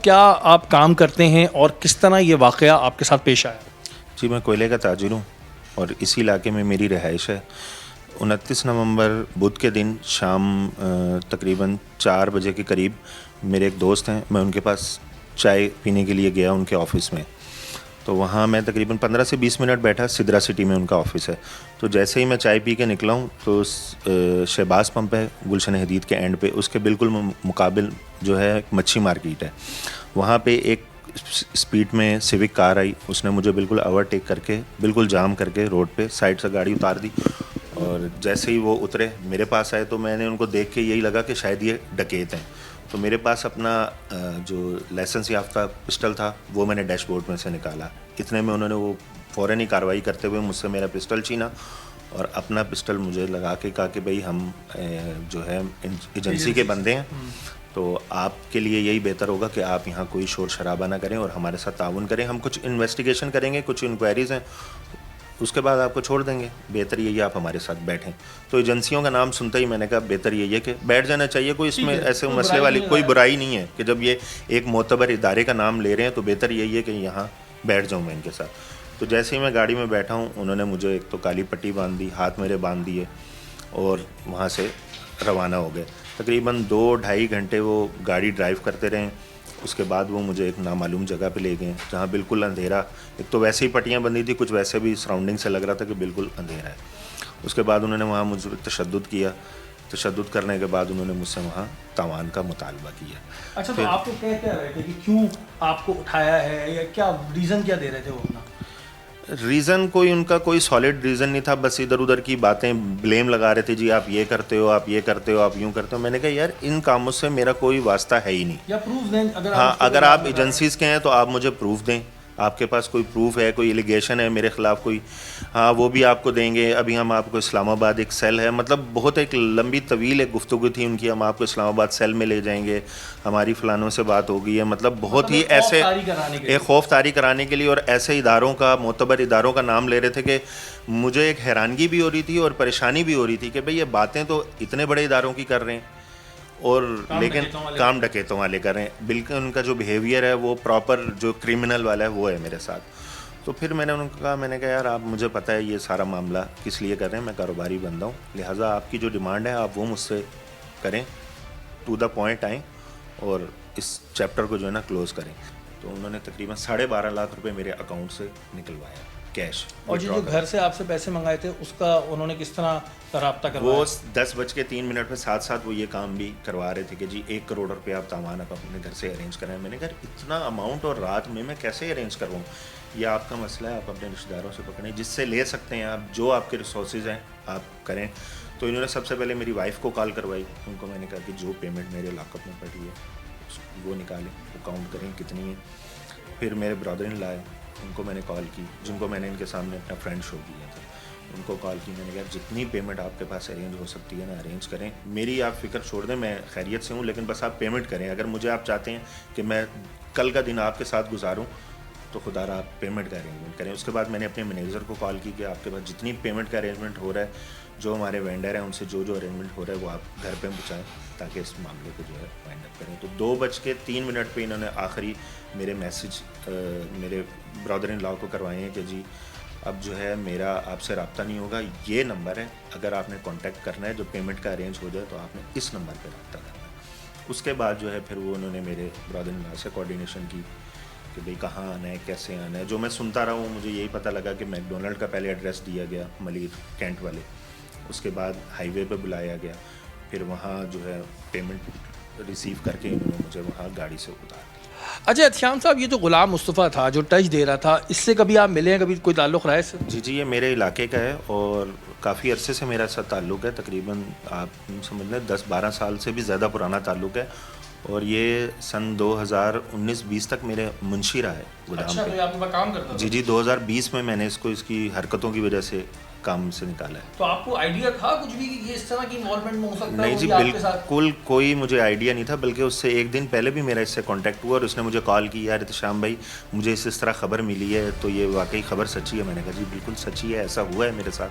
क्या आप काम करते हैं और किस तरह ये वाक़या आपके साथ पेश आया? जी, मैं कोयले का ताजिर हूँ और इसी इलाके में मेरी रिहाइश है। 29 नवंबर बुध के दिन शाम तकरीबन 4 बजे के करीब मेरे एक दोस्त हैं, मैं उनके पास चाय पीने के लिए गया उनके ऑफ़िस में। तो वहाँ मैं तकरीबन 15 से 20 मिनट बैठा, सिद्रा सिटी में उनका ऑफ़िस है। तो जैसे ही मैं चाय पी के निकला हूँ तो शहबाज पंप है गुलशन हदीद के एंड पे, उसके बिल्कुल मुकाबिल जो है मच्छी मार्केट है। वहाँ पे एक स्पीड में सिविक कार आई, उसने मुझे बिल्कुल ओवरटेक करके बिल्कुल जाम करके रोड पे साइड से गाड़ी उतार दी। और जैसे ही वो उतरे मेरे पास आए तो मैंने उनको देख के यही लगा कि शायद ये डकैत हैं। तो मेरे पास अपना जो लाइसेंस याफ्ता पिस्टल था वो मैंने डैशबोर्ड में से निकाला। इतने में उन्होंने वो फ़ौरन ही कार्रवाई करते हुए मुझसे मेरा पिस्टल छीना और अपना पिस्टल मुझे लगा के कहा कि भाई हम जो है एजेंसी के बंदे हैं, तो आपके लिए यही बेहतर होगा कि आप यहाँ कोई शोर शराबा ना करें और हमारे साथ ताउन करें। हम कुछ इन्वेस्टिगेशन करेंगे, कुछ इंक्वायरीज़ हैं, उसके बाद आपको छोड़ देंगे। बेहतर यही आप हमारे साथ बैठें। तो एजेंसियों का नाम सुनते ही मैंने कहा बेहतर यही है कि बैठ जाना चाहिए। कोई इसमें ऐसे मसले वाली कोई बुराई नहीं है कि जब ये एक मोतबर इदारे का नाम ले रहे हैं तो बेहतर यही है कि यहाँ बैठ जाऊँ मैं इनके साथ। तो जैसे ही मैं गाड़ी में बैठा हूँ उन्होंने मुझे एक तो काली पट्टी बांध दी, हाथ मेरे बांध दिए और वहाँ से रवाना हो गए। तकरीबन 2-2.5 घंटे वो गाड़ी ड्राइव करते रहे। उसके बाद वो मुझे एक नामालूम जगह पे ले गए जहाँ बिल्कुल अंधेरा, एक तो वैसे ही पट्टियाँ बंधी थी, कुछ वैसे भी सराउंडिंग से लग रहा था कि बिल्कुल अंधेरा है। उसके बाद उन्होंने वहाँ मुझ पर तशद्दुद किया। तशद्दुद करने के बाद उन्होंने मुझसे वहाँ तावान का मुतालबा किया। अच्छा, तो आपको कह क्या रहे थे कि क्यों आपको उठाया है या क्या रीज़न क्या दे रहे थे वो अपना? रीज़न कोई उनका कोई सॉलिड रीज़न नहीं था, बस इधर उधर की बातें ब्लेम लगा रहे थे। जी आप ये करते हो, आप ये करते हो, आप यूँ करते हो। मैंने कहा यार इन कामों से मेरा कोई वास्ता है ही नहीं। या प्रूफ दें अगर हाँ, अगर आप एजेंसीज़ के हैं तो आप मुझे प्रूफ दें। आपके पास कोई प्रूफ है, कोई एलिगेशन है मेरे ख़िलाफ़ कोई, हाँ वो भी आपको देंगे। अभी हम आपको इस्लामाबाद एक सेल है, मतलब बहुत एक लंबी तवील एक गुफ्तगू थी उनकी, हम आपको इस्लामाबाद सेल में ले जाएंगे, हमारी फ़लानों से बात हो गई है। मतलब बहुत ही ऐसे एक खौफ तारी कराने के लिए और ऐसे इदारों का, मोतबर इदारों का नाम ले रहे थे कि मुझे एक हैरानगी भी हो रही थी और परेशानी भी हो रही थी कि भाई ये बातें तो इतने बड़े इदारों की कर रहे हैं और लेकिन काम डकैतों वाले कर रहे हैं। बिल्कुल उनका जो बिहेवियर है वो प्रॉपर जो क्रिमिनल वाला है वो है मेरे साथ। तो फिर मैंने उनको कहा, मैंने कहा यार आप मुझे पता है ये सारा मामला किस लिए कर रहे हैं, मैं कारोबारी बंदा हूँ, लिहाजा आपकी जो डिमांड है आप वो मुझसे करें, टू द पॉइंट आएँ और इस चैप्टर को जो है ना क्लोज़ करें। तो उन्होंने तकरीबन 12.5 लाख रुपए मेरे अकाउंट से निकलवाया कैश। और जो घर से आपसे पैसे मंगाए थे उसका उन्होंने किस तरह राब्ता करवाया? वो 10:03 में साथ साथ वो ये काम भी करवा रहे थे कि जी 1 करोड़ रुपये आप तावान आप अपने घर से अरेंज कराएं। मैंने कहा इतना अमाउंट और रात में मैं कैसे अरेंज करवाऊँ? ये आपका मसला है, आप अपने रिश्तेदारों से पकड़ें, जिससे ले सकते हैं आप, जो आपके रिसोर्सेज हैं आप करें। तो इन्होंने सबसे पहले मेरी वाइफ को कॉल करवाई। उनको मैंने कहा कि जो पेमेंट मेरे लॉकअप में पड़ी है वो निकालें, वो काउंट करें कितनी है। फिर मेरे ब्रदर इन लॉ, उनको मैंने कॉल की, जिनको मैंने इनके सामने अपना फ्रेंड शो किया था, उनको कॉल की। मैंने कहा जितनी पेमेंट आपके पास अरेंज हो सकती है ना अरेंज करें, मेरी आप फ़िक्र छोड़ दें, मैं खैरियत से हूँ, लेकिन बस आप पेमेंट करें। अगर मुझे आप चाहते हैं कि मैं कल का दिन आपके साथ गुजारूँ तो खुदारा आप पेमेंट का अरेंजमेंट करें। उसके बाद मैंने अपने मैनेजर को कॉल की कि आपके पास जितनी पेमेंट का अरेंजमेंट हो रहा है, जो हमारे वेंडर हैं उनसे जो जो अरेंजमेंट हो रहा है वो आप घर पे पहुँचाएँ ताकि इस मामले को जो है वाइंड अप करें। तो 2:03 पे इन्होंने आखिरी मेरे मैसेज मेरे ब्रदर इन लॉ को करवाए हैं कि जी अब जो है मेरा आपसे रब्ता नहीं होगा, ये नंबर है, अगर आपने कांटेक्ट करना है जो पेमेंट का अरेंज हो जाए तो आपने इस नंबर पे रब्ता करना है। उसके बाद जो है फिर वो उन्होंने मेरे ब्रदर इन लॉ से कोऑर्डिनेशन की कि भाई कहाँ आना है, कैसे आना है। जो मैं सुनता रहा हूँ मुझे यही पता लगा कि मैकडोनल्ड का पहले एड्रेस दिया गया मलिर कैंट वाले, उसके बाद हाईवे पे बुलाया गया, फिर वहाँ जो है पेमेंट रिसीव करके इन्होंने मुझे वहाँ गाड़ी से उतार दिया। अच्छा एहतियाम साहब, ये जो गुलाम मुस्तफ़ा था जो टच दे रहा था, इससे कभी आप मिले हैं, कभी कोई ताल्लुक़ रहा है इससे? जी, ये मेरे इलाके का है और काफ़ी अरसे से मेरा साथ ताल्लुक़ है, तकरीबन आप समझ लें 10-12 साल से भी ज़्यादा पुराना ताल्लुक़ है। और ये सन 2019-20 तक मेरे मुंशी रहा है गोदाम अच्छा, पे। तो ये आपके पास काम करता था? जी, 2020 में मैंने इसको इसकी हरकतों की वजह से काम से निकाला है। तो आपको आइडिया था कुछ भी कि ये इस तरह की इन्वॉल्वमेंट में हो सकता है? नहीं जी, बिल्कुल कोई मुझे आइडिया नहीं था, बल्कि उससे एक दिन पहले भी मेरा इससे कांटेक्ट हुआ और उसने मुझे कॉल की, यार इत्शाम भाई मुझे इस तरह ख़बर मिली है, तो ये वाकई ख़बर सच्ची है? मैंने कहा जी बिल्कुल सच्ची है, ऐसा हुआ है मेरे साथ।